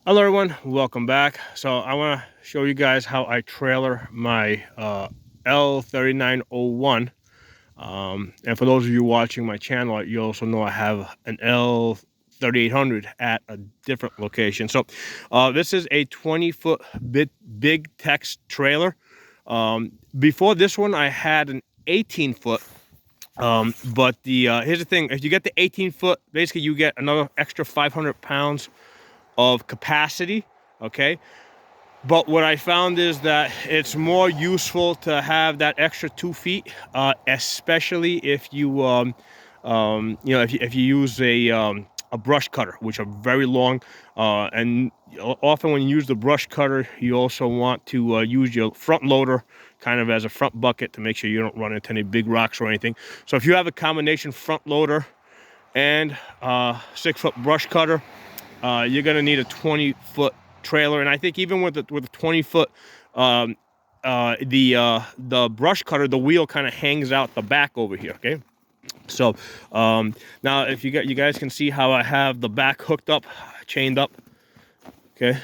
Hello everyone, welcome back. So I want to show you guys how I trailer my L3901. And for those of you watching my channel, you also know I have an L3800 at a different location. So this is a 20-foot big text trailer. Before this one, I had an 18-foot. But here's the thing: if you get the 18-foot, basically you get another extra 500 pounds of capacity. Okay, but what I found is that it's more useful to have that extra 2 feet, especially if if you use a brush cutter, which are very long, and often when you use the brush cutter, you also want to use your front loader kind of as a front bucket to make sure you don't run into any big rocks or anything. So if you have a combination front loader and 6-foot brush cutter, you're gonna need a 20-foot trailer. And I think even with the 20-foot, the brush cutter, the wheel kind of hangs out the back over here. Okay, so now if you guys can see how I have the back hooked up, chained up. Okay,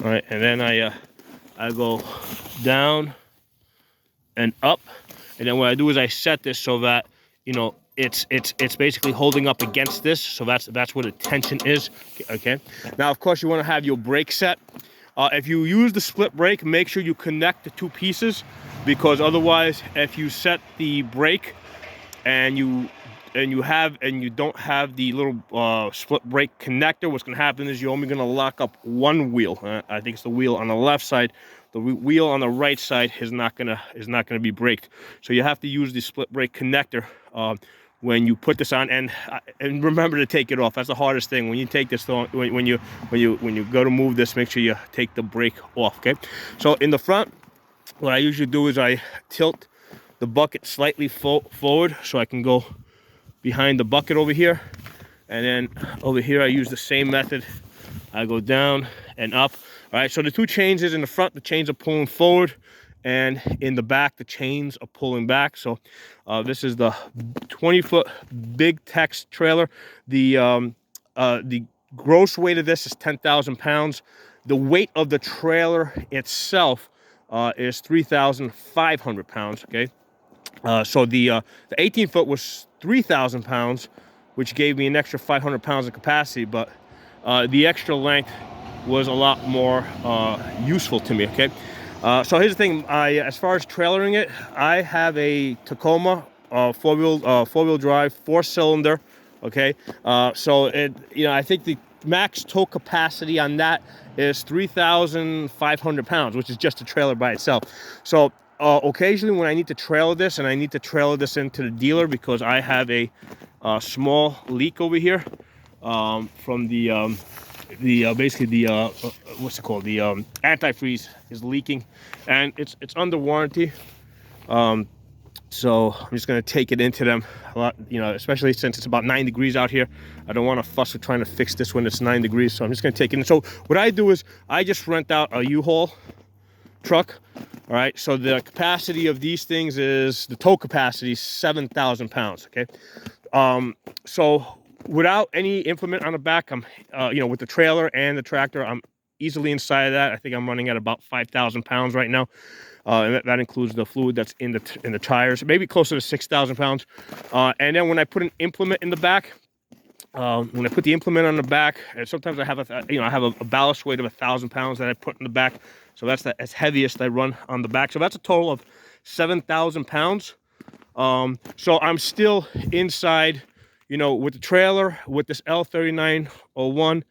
all right, and then I go down and up, and then what I do is I set this so that it's basically holding up against this, so that's where the tension is. Okay, now of course you want to have your brake set. If you use the split brake, make sure you connect the two pieces, because otherwise if you set the brake and you don't have the little split brake connector, what's going to happen is you're only going to lock up one wheel. I think it's the wheel on the left side. The wheel on the right side is not gonna be braked. So you have to use the split brake connector when you put this on, and remember to take it off. That's the hardest thing when you take this on. When you go to move this, make sure you take the brake off. Okay. So in the front, what I usually do is I tilt the bucket slightly forward so I can go behind the bucket over here, and then over here I use the same method. I go down and up. All right, so the two chains is in the front, the chains are pulling forward, and in the back, the chains are pulling back. So this is the 20-foot big text trailer. The gross weight of this is 10,000 pounds. The weight of the trailer itself is 3,500 pounds. Okay, so the 18-foot was 3,000 pounds, which gave me an extra 500 pounds of capacity, but the extra length was a lot more useful to me. Okay, so here's the thing: as far as trailering it, I have a Tacoma four-wheel drive, 4-cylinder. Okay, so I think the max tow capacity on that is 3,500 pounds, which is just a trailer by itself. So occasionally when I need to trailer this, and I need to trailer this into the dealer because I have a small leak over here from basically the what's it called, the antifreeze is leaking, and it's under warranty. So I'm just gonna take it into them a lot, especially since it's about 9 degrees out here. I don't want to fuss with trying to fix this when it's 9 degrees, so I'm just gonna take it in. So what I do is I just rent out a U-Haul truck. All right, so the capacity of these things is, the tow capacity is 7,000 pounds. Okay, so without any implement on the back, I'm with the trailer and the tractor, I'm easily inside of that. I think I'm running at about 5,000 pounds right now, and that includes the fluid that's in the tires, maybe closer to 6,000 pounds. And then when I put an implement in the back, when I put the implement on the back, and sometimes I have a ballast weight of 1,000 pounds that I put in the back, so that's the heaviest I run on the back. So that's a total of 7,000 pounds. So I'm still inside. With the trailer, with this L3901,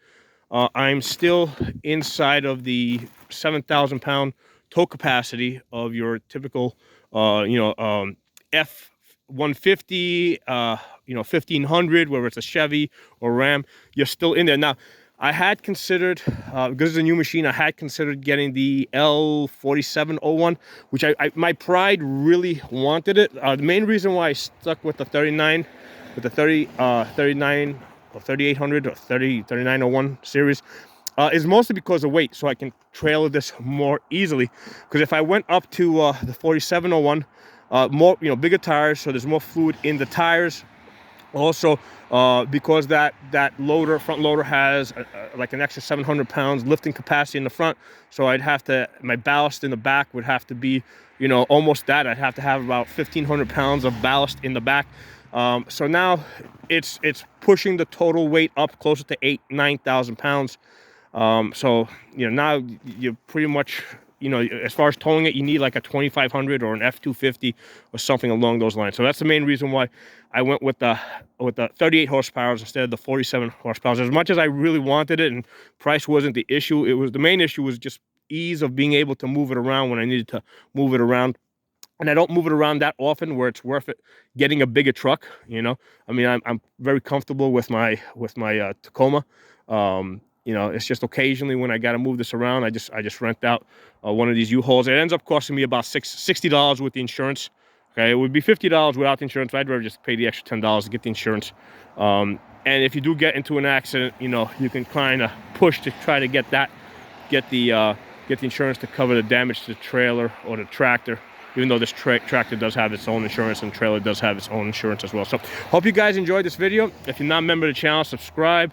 I'm still inside of the 7,000 pound tow capacity of your typical, F-150, 1,500, whether it's a Chevy or Ram, you're still in there. Now, I had considered, because it's a new machine, I had considered getting the L4701, which my pride really wanted it. The main reason why I stuck with the 39, with the 39 or 3800 or 3901 series, is mostly because of weight, so I can trailer this more easily. Because if I went up to the 4701, more, bigger tires, so there's more fluid in the tires. Also, because that front loader has like an extra 700 pounds lifting capacity in the front, so I'd have to, my ballast in the back would have to be, you know, almost that. I'd have to have about 1,500 pounds of ballast in the back. So now it's pushing the total weight up closer to 9,000 pounds. So, you know, now you're pretty much, you know, as far as towing it, you need like a 2,500 or an F250 or something along those lines. So that's the main reason why I went with the 38 horsepower instead of the 47 horsepower. As much as I really wanted it, and price wasn't the issue, it was, the main issue was just ease of being able to move it around when I needed to move it around. And I don't move it around that often where it's worth it getting a bigger truck, you know. I mean, I'm very comfortable with my Tacoma. You know, it's just occasionally when I got to move this around, I just rent out one of these U-Hauls. It ends up costing me about $60 with the insurance. Okay, it would be $50 without the insurance, but I'd rather just pay the extra $10 to get the insurance. And if you do get into an accident, you know, you can kind of push to try to get the insurance to cover the damage to the trailer or the tractor, even though this tractor does have its own insurance and trailer does have its own insurance as well. So hope you guys enjoyed this video. If you're not a member of the channel, subscribe,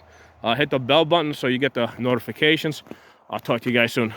hit the bell button so you get the notifications. I'll talk to you guys soon.